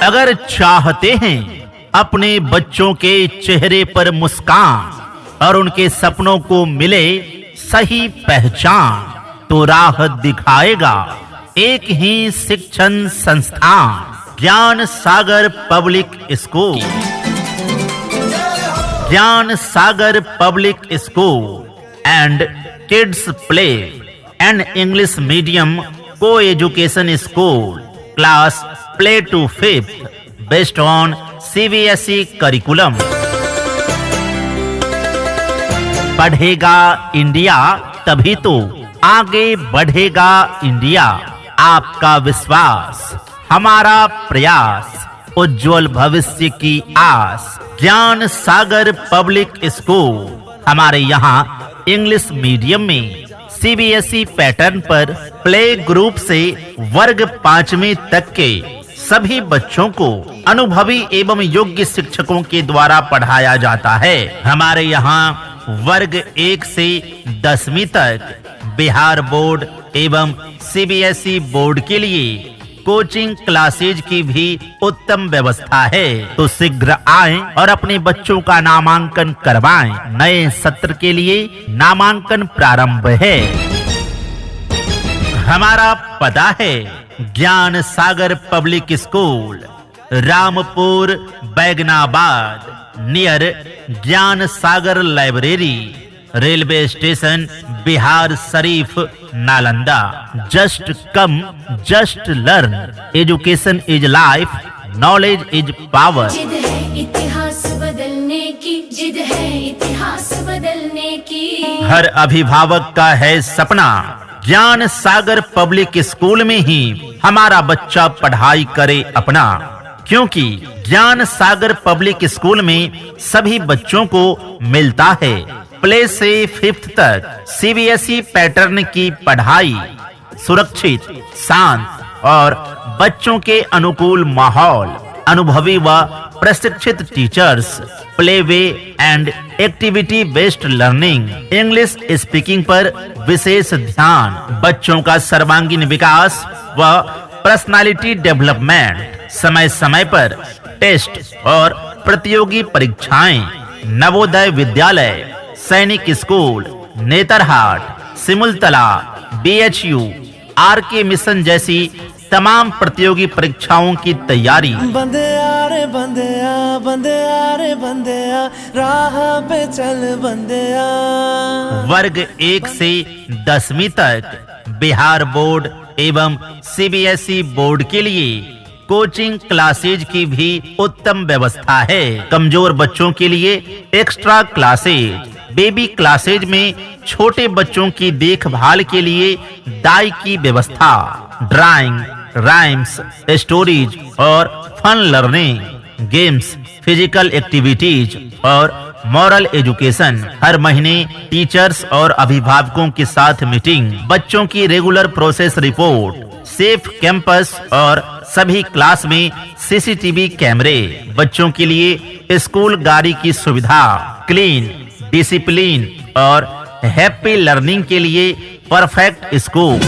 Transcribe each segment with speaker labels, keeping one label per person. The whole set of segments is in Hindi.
Speaker 1: अगर चाहते हैं अपने बच्चों के चेहरे पर मुस्कान और उनके सपनों को मिले सही पहचान, तो राह दिखाएगा एक ही शिक्षण संस्थान, ज्ञान Sagar public school. Gyan Sagar public school and kids play and English medium coeducation school, class play to 5th, based on CBSE curriculum. पढ़ेगा इंडिया तभी तो आगे बढ़ेगा इंडिया। आपका विश्वास, हमारा प्रयास, उज्जवल भविष्य की आस। ज्ञान सागर पब्लिक स्कूल। हमारे यहाँ इंग्लिश मीडियम में CBSE पैटर्न पर प्ले ग्रुप से वर्ग 5वीं तक के सभी बच्चों को अनुभवी एवं योग्य शिक्षकों के द्वारा पढ़ाया जाता है। हमारे यहाँ वर्ग 1 से 10वीं तक बिहार बोर्ड एवं CBSE बोर्ड के लिए कोचिंग क्लासेज की भी उत्तम व्यवस्था है। तो शीघ्र आएं और अपने बच्चों का नामांकन करवाएं। नए सत्र के लिए नामांकन प्रारंभ है। हमारा पता है Gyan Sagar public school, Rampur Baiganabad, near Gyan Sagar library, railway station Bihar Sharif, Nalanda. Just come, just learn. Education is life, knowledge is power.
Speaker 2: जिद है इतिहास बदलने की, जिद है इतिहास बदलने की।
Speaker 1: हर अभिभावक का है सपना ज्ञान सागर पब्लिक स्कूल में ही हमारा बच्चा पढ़ाई करे अपना, क्योंकि ज्ञान सागर पब्लिक स्कूल में सभी बच्चों को मिलता है प्ले से 5th तक CBSE पैटर्न की पढ़ाई। सुरक्षित, शांत और बच्चों के अनुकूल माहौल, अनुभवी व प्रशिक्षित teachers, play way and activity based learning, English speaking पर विशेष ध्यान, बच्चों का सर्वांगीण विकास व पर्सनालिटी डेवलपमेंट, समय समय पर टेस्ट और प्रतियोगी परीक्षाएं। नवोदय विद्यालय, सैनिक school, Netarhat, Simultala, BHU, RK mission जैसी तमाम प्रतियोगी परीक्षाओं की तैयारी।
Speaker 3: बंदेया रे बंदेया, बंदेया रे बंदेया, राह पे चल बंदेया।
Speaker 1: वर्ग 1 से 10वीं तक बिहार बोर्ड एवं CBSE बोर्ड के लिए कोचिंग क्लासेज की भी उत्तम व्यवस्था है। कमजोर बच्चों के लिए एक्स्ट्रा क्लासेज, बेबी क्लासेज में छोटे बच्चों की देखभाल के लिए दाई की व्यवस्था, ड्राइंग, राइम्स, स्टोरीज और fun learning, games, physical activities और मॉरल एजुकेशन। हर महीने टीचर्स और अभिभावकों के साथ मीटिंग, बच्चों की regular process report, safe campus और सभी क्लास में CCTV कैमरे, बच्चों के लिए स्कूल गाड़ी की सुविधा, क्लीन, डिसिप्लिन और हैप्पी लर्निंग के लिए परफेक्ट स्कूल।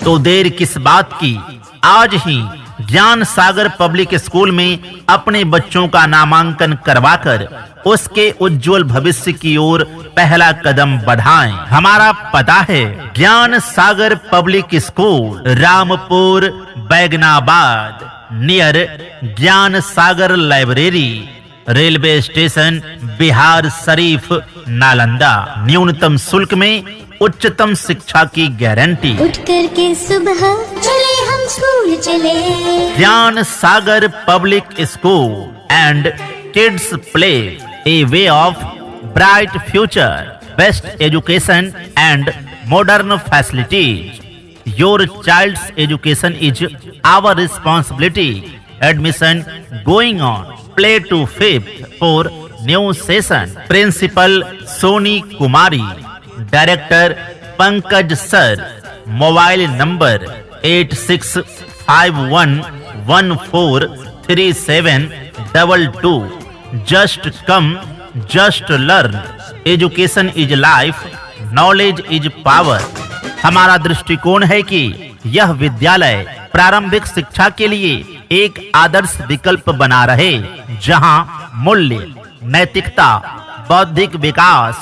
Speaker 1: तो देर किस बात की, आज ही ज्ञान सागर पब्लिक स्कूल में अपने बच्चों का नामांकन करवाकर उसके उज्जवल भविष्य की ओर पहला कदम बढ़ाएं। हमारा पता है Gyan Sagar public school, Rampur Baiganabad, near Gyan Sagar library, railway station Bihar Sharif, Nalanda. न्यूनतम शुल्क में उच्चतम शिक्षा की गारंटी।
Speaker 2: उठ कर के सुबह चले हम स्कूल चले।
Speaker 1: Gyan Sagar public school and kids play, a way of bright future, best education and modern facilities. Your child's education is our responsibility. Admission going on. Play to 5th for new session. Principal Soni Kumari. Director Pankaj Sir. Mobile number 8651143722. Just come, just learn. Education is life. Knowledge is power. हमारा दृष्टिकोण है कि यह विद्यालय प्रारंभिक शिक्षा के लिए एक आदर्श विकल्प बना रहे, जहां मूल्य, नैतिकता, बौद्धिक विकास,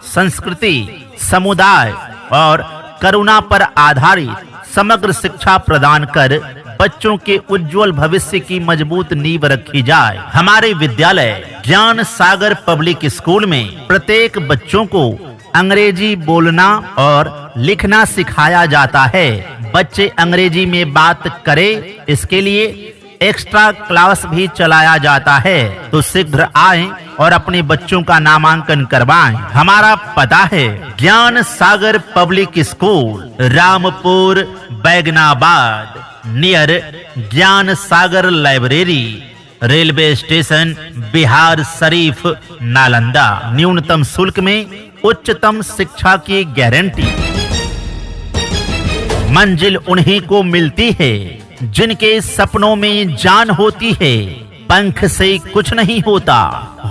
Speaker 1: संस्कृति, समुदाय और करुणा पर आधारित समग्र शिक्षा प्रदान कर बच्चों के उज्जवल भविष्य की मजबूत नींव रखी जाए। हमारे विद्यालय ज्ञान सागर पब्लिक स्कूल में प्रत्येक बच्चों को अंग्रेजी बोलना और लिखना सिखाया जाता है। बच्चे अंग्रेजी में बात करें, इसके लिए एक्स्ट्रा क्लास भी चलाया जाता है। तो शीघ्र आएं और अपने बच्चों का नामांकन करवाएं। हमारा पता है Gyan Sagar public school, Rampur, Baiganabad, near Gyan Sagar library, railway station, Bihar Sharif, Nalanda. न्यूनतम शुल्क में उच्चतम शिक्षा की गारंटी। मंजिल उन्हीं को मिलती है जिनके सपनों में जान होती है। पंख से कुछ नहीं होता,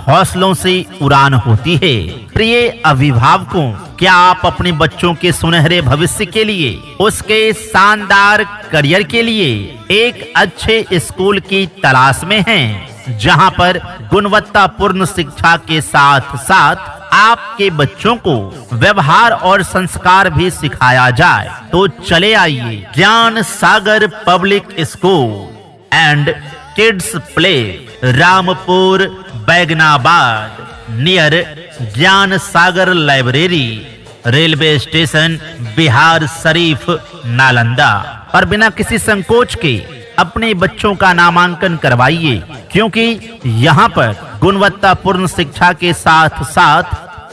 Speaker 1: हौसलों से उड़ान होती है। प्रिय अभिभावकों, क्या आप अपने बच्चों के सुनहरे भविष्य के लिए, उसके शानदार करियर के लिए एक अच्छे स्कूल की तलाश में हैं, जहां पर गुणवत्तापूर्ण शिक्षा के साथ साथ आपके बच्चों को व्यवहार और संस्कार भी सिखाया जाए? तो चले आइए Gyan Sagar public school and kids play, Rampur, Baiganabad, near Gyan Sagar library, railway station, Bihar Sharif, Nalanda. और बिना किसी संकोच के अपने बच्चों का नामांकन करवाइए, क्योंकि यहाँ पर गुणवत्तापूर्ण शिक्षा के साथ साथ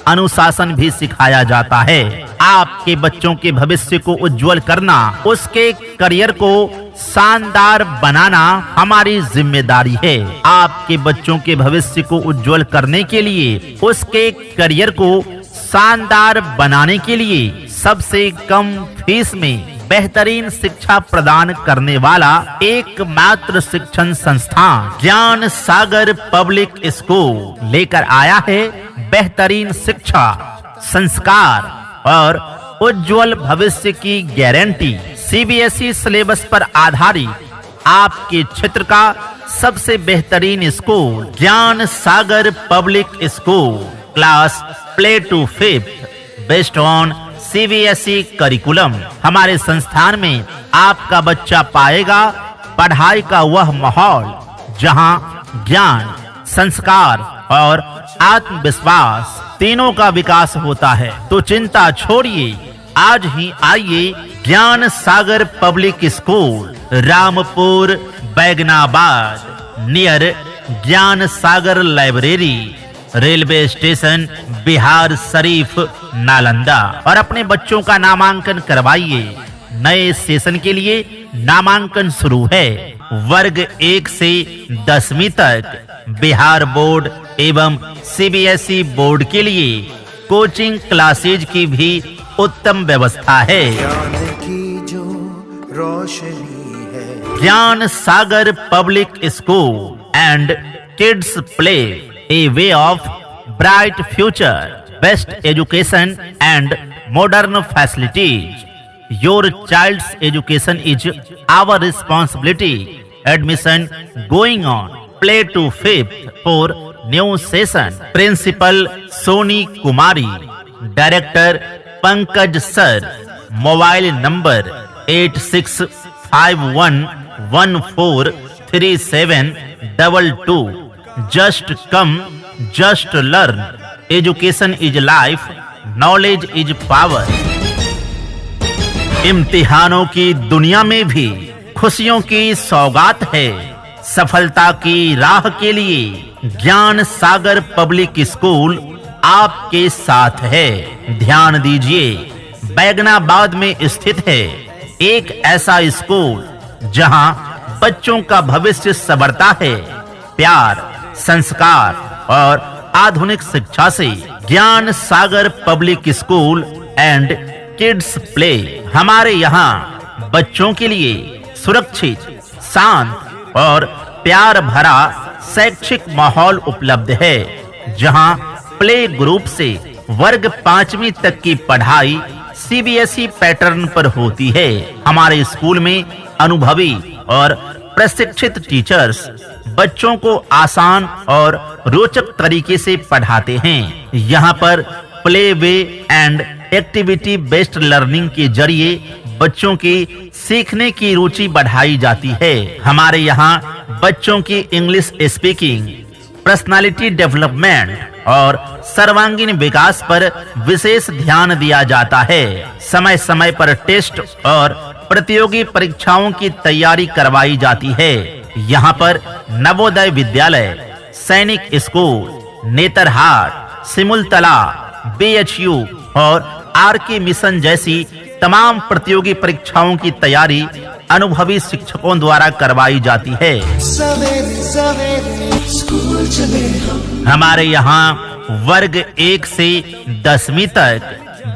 Speaker 1: अनुशासन भी सिखाया जाता है। आपके बच्चों के भविष्य को उज्जवल करना, उसके करियर को शानदार बनाना हमारी जिम्मेदारी है। आपके बच्चों के भविष्य को उज्जवल करने के लिए, उसके करियर को शानदार बनाने के लिए सबसे कम फीस में बेहतरीन शिक्षा प्रदान करने वाला एकमात्र शिक्षण संस्थान ज्ञान सागर पब्लिक स्कूल लेकर आया है बेहतरीन शिक्षा, संस्कार और उज्जवल भविष्य की गारंटी। सीबीएसई सिलेबस पर आधारित आपके क्षेत्र का सबसे बेहतरीन school Gyan Sagar public school, class play to 5th, based on CBSE curriculum. हमारे संस्थान में आपका बच्चा पाएगा पढ़ाई का वह माहौल जहां ज्ञान, संस्कार और आत्मविश्वास तीनों का विकास होता है। तो चिंता छोड़िए, आज ही आइए Gyan Sagar public school, Rampur, Baiganabad, near Gyan Sagar library, railway station, Bihar Sharif, Nalanda. और अपने बच्चों का नामांकन करवाइए। नए सेशन के लिए नामांकन शुरू है। वर्ग 1 से 10वीं तक बिहार बोर्ड एवं सीबीएसई बोर्ड के लिए कोचिंग क्लासेज की भी उत्तम व्यवस्था है।
Speaker 3: ज्ञान की जो रोशनी है,
Speaker 1: Gyan Sagar public school and kids play, a way of bright future, best education and modern facilities. Your child's education is our responsibility. Admission going on. Play to 5th for new session. Principal Soni Kumari, Director Pankaj Sir. Mobile number 8651143722. Just come, just learn. Education is life, knowledge is power. इम्तिहानों की दुनिया में भी खुशियों की सौगात है। सफलता की राह के लिए ज्ञान सागर पब्लिक स्कूल आपके साथ है। ध्यान दीजिए, बैगनाबाद में स्थित है एक ऐसा स्कूल जहां बच्चों का भविष्य संवरता है। प्यार, संस्कार और आधुनिक शिक्षा से Gyan Sagar public school and kids play. हमारे यहाँ बच्चों के लिए सुरक्षित, शांत और प्यार भरा शैक्षिक माहौल उपलब्ध है, जहां प्ले ग्रुप से वर्ग 5वीं तक की पढ़ाई सीबीएसई पैटर्न पर होती है। हमारे स्कूल में अनुभवी और प्रशिक्षित टीचर्स बच्चों को आसान और रोचक तरीके से पढ़ाते हैं। यहाँ पर play way and activity based learning के जरिए बच्चों की सीखने की रुचि बढ़ाई जाती है। हमारे यहाँ बच्चों की इंग्लिश स्पीकिंग, पर्सनालिटी डेवलपमेंट और सर्वांगीण विकास पर विशेष ध्यान दिया जाता है। समय समय पर टेस्ट और प्रतियोगी परीक्षाओं की तैयारी करवाई जाती है। यहाँ पर नवोदय विद्यालय, सैनिक स्कूल, नेतरहाट, सिमुलतला, बीएचयू और आरके मिशन जैसी तमाम प्रतियोगी परीक्षाओं की तैयारी अनुभवी शिक्षकों द्वारा करवाई जाती है।
Speaker 3: सवेरे सवेरे स्कूल चले हम।
Speaker 1: हमारे यहाँ वर्ग 1 से 10वीं तक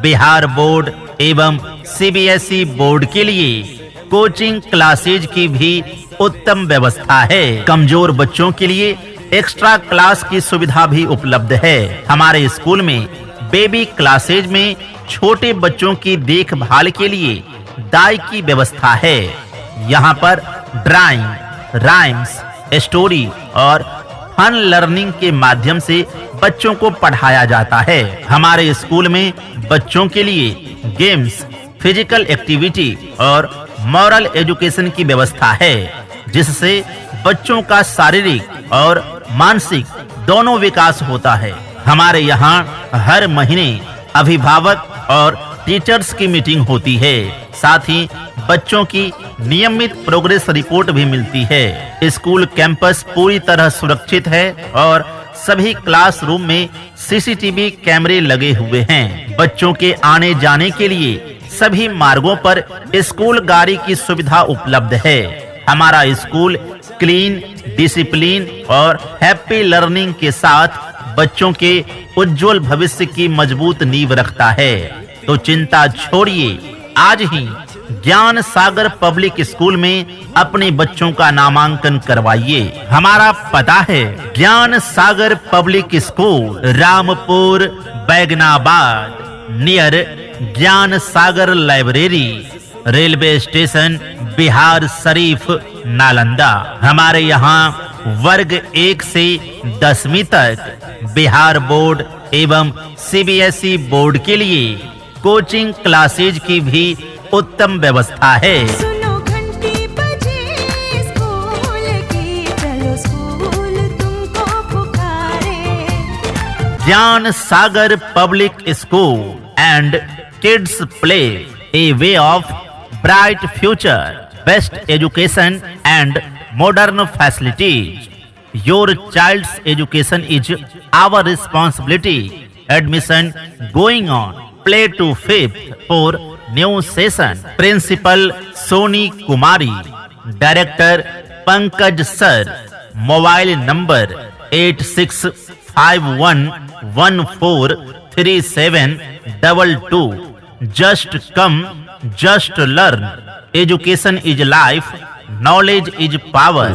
Speaker 1: बिहार बोर्ड एवं सीबीएसई बोर्ड के लिए कोचिंग क्लासेज की भी उत्तम व्यवस्था है। कमजोर बच्चों के लिए एक्स्ट्रा क्लास की सुविधा भी उपलब्ध है। हमारे स्कूल में बेबी क्लासेज में छोटे बच्चों की देखभाल के लिए दाई की व्यवस्था है। यहाँ पर ड्राइंग, राइम्स, स्टोरी और फन लर्निंग के माध्यम से बच्चों को पढ़ाया जाता है। हमारे स्कूल में बच्चों के लिए गेम्स, फिजिकल एक्टिविटी और मॉरल एजुकेशन की व्यवस्था है, जिससे बच्चों का शारीरिक और मानसिक दोनों विकास होता है। हमारे यहाँ हर महीने अभिभावक और टीचर्स की मीटिंग होती है। साथ ही बच्चों की नियमित प्रोग्रेस रिपोर्ट भी मिलती है। स्कूल कैंपस पूरी तरह सुरक्षित है और सभी क्लासरूम में सीसीटीवी कैमरे लगे हुए हैं। बच्चों के आने जाने के लिए सभी मार्गों पर स्कूल गाड़ी की सुविधा उपलब्ध है। हमारा स्कूल क्लीन, डिसिप्लिन और हैप्पी लर्निंग के साथ बच्चों के उज्जवल भविष्य की मजबूत नींव रखता है। तो चिंता छोड़िए, आज ही ज्ञान सागर पब्लिक स्कूल में अपने बच्चों का नामांकन करवाइए। हमारा पता है Gyan Sagar public school, Rampur, Baiganabad, near Gyan Sagar library, railway station, Bihar Sharif, Nalanda. हमारे यहाँ वर्ग 1 से 10वीं तक बिहार बोर्ड एवं सीबीएसई बोर्ड के लिए कोचिंग क्लासेज की भी उत्तम व्यवस्था है।
Speaker 4: सुनो घंटी बजे स्कूल की, चलो स्कूल तुमको पुकारे।
Speaker 1: Gyan Sagar public school and kids play, a way of bright future, best education and modern facilities. Your child's education is our responsibility. Admission going on. Play to 5th for new session. Principal Soni Kumari. Director Pankaj Sir. Mobile number 8651143722. Just come, just learn. Education is life. Knowledge is power.